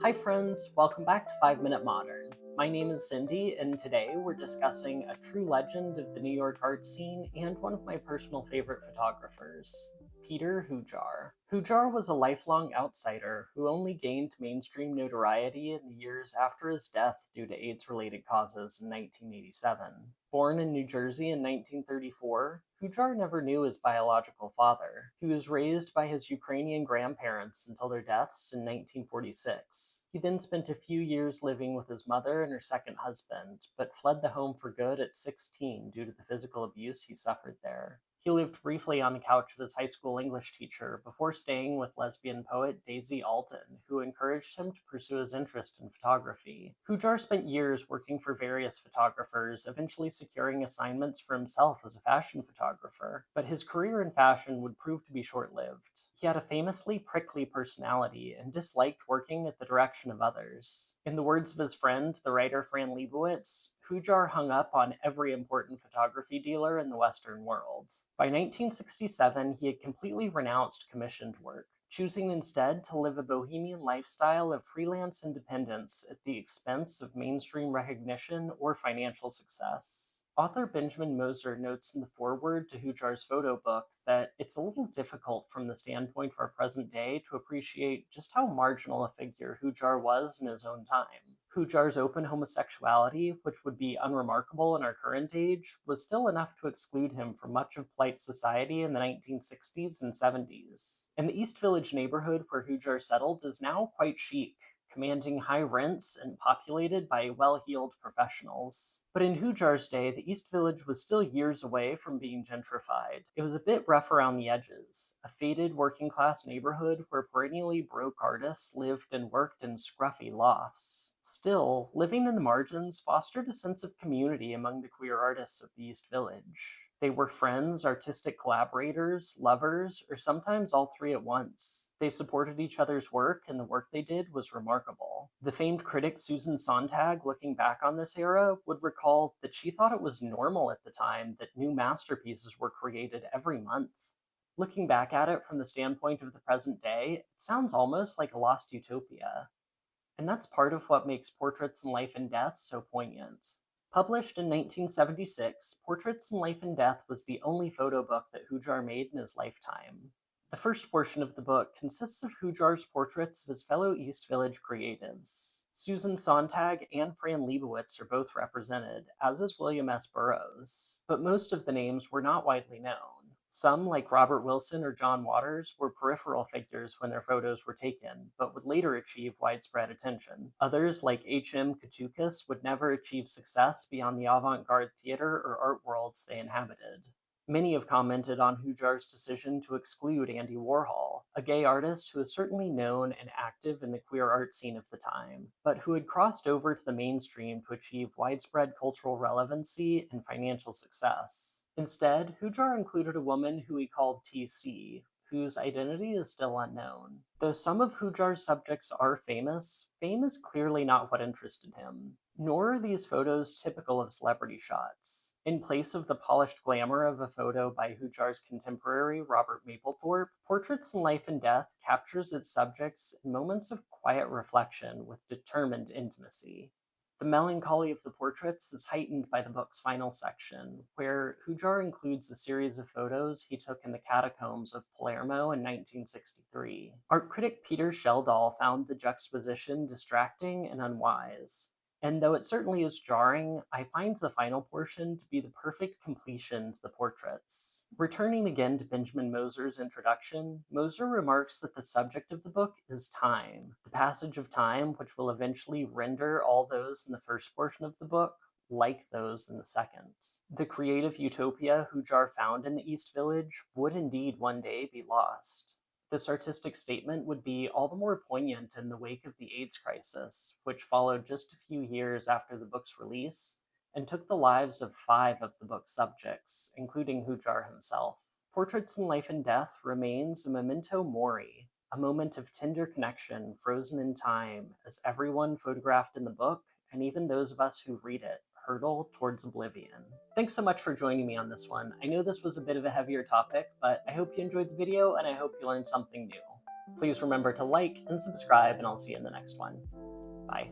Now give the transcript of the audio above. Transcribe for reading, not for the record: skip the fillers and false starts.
Hi friends, welcome back to 5 Minute Modern. My name is Cindy, and today we're discussing a true legend of the New York art scene and one of my personal favorite photographers, Peter Hujar. Hujar was a lifelong outsider who only gained mainstream notoriety in the years after his death due to AIDS-related causes in 1987. Born in New Jersey in 1934, Hujar never knew his biological father. He was raised by his Ukrainian grandparents until their deaths in 1946. He then spent a few years living with his mother and her second husband, but fled the home for good at 16 due to the physical abuse he suffered there. He lived briefly on the couch of his high school English teacher before staying with lesbian poet Daisy Alton, who encouraged him to pursue his interest in photography. Hujar spent years working for various photographers, eventually securing assignments for himself as a fashion photographer. But his career in fashion would prove to be short-lived. He had a famously prickly personality and disliked working at the direction of others. In the words of his friend, the writer Fran Lebowitz, Hujar hung up on every important photography dealer in the Western world. By 1967, he had completely renounced commissioned work, choosing instead to live a bohemian lifestyle of freelance independence at the expense of mainstream recognition or financial success. Author Benjamin Moser notes in the foreword to Hujar's photo book that it's a little difficult from the standpoint of our present day to appreciate just how marginal a figure Hujar was in his own time. Hujar's open homosexuality, which would be unremarkable in our current age, was still enough to exclude him from much of polite society in the 1960s and 70s. And the East Village neighborhood where Hujar settled is now quite chic, commanding high rents and populated by well-heeled professionals. But in Hujar's day, the East Village was still years away from being gentrified. It was a bit rough around the edges, a faded working-class neighborhood where perennially broke artists lived and worked in scruffy lofts. Still, living in the margins fostered a sense of community among the queer artists of the East Village. They were friends, artistic collaborators, lovers, or sometimes all three at once. They supported each other's work, and the work they did was remarkable. The famed critic Susan Sontag, looking back on this era, would recall that she thought it was normal at the time that new masterpieces were created every month. Looking back at it from the standpoint of the present day, it sounds almost like a lost utopia. And that's part of what makes Portraits in Life and Death so poignant. Published in 1976, Portraits in Life and Death was the only photo book that Hujar made in his lifetime. The first portion of the book consists of Hujar's portraits of his fellow East Village creatives. Susan Sontag and Fran Lebowitz are both represented, as is William S. Burroughs. But most of the names were not widely known. Some, like Robert Wilson or John Waters, were peripheral figures when their photos were taken, but would later achieve widespread attention. Others, like H.M. Koutoukis, would never achieve success beyond the avant-garde theater or art worlds they inhabited. Many have commented on Hujar's decision to exclude Andy Warhol, a gay artist who was certainly known and active in the queer art scene of the time, but who had crossed over to the mainstream to achieve widespread cultural relevancy and financial success. Instead, Hujar included a woman who he called TC, whose identity is still unknown. Though some of Hujar's subjects are famous, fame is clearly not what interested him. Nor are these photos typical of celebrity shots. In place of the polished glamour of a photo by Hujar's contemporary Robert Mapplethorpe, Portraits in Life and Death captures its subjects in moments of quiet reflection with determined intimacy. The melancholy of the portraits is heightened by the book's final section, where Hujar includes a series of photos he took in the catacombs of Palermo in 1963. Art critic Peter Schjeldahl found the juxtaposition distracting and unwise. And though it certainly is jarring, I find the final portion to be the perfect completion to the portraits. Returning again to Benjamin Moser's introduction, Moser remarks that the subject of the book is time, the passage of time which will eventually render all those in the first portion of the book like those in the second. The creative utopia Hujar found in the East Village would indeed one day be lost. This artistic statement would be all the more poignant in the wake of the AIDS crisis, which followed just a few years after the book's release and took the lives of 5 of the book's subjects, including Hujar himself. Portraits in Life and Death remains a memento mori, a moment of tender connection frozen in time as everyone photographed in the book, and even those of us who read it, hurtle towards oblivion. Thanks so much for joining me on this one. I know this was a bit of a heavier topic, but I hope you enjoyed the video and I hope you learned something new. Please remember to like and subscribe, and I'll see you in the next one. Bye.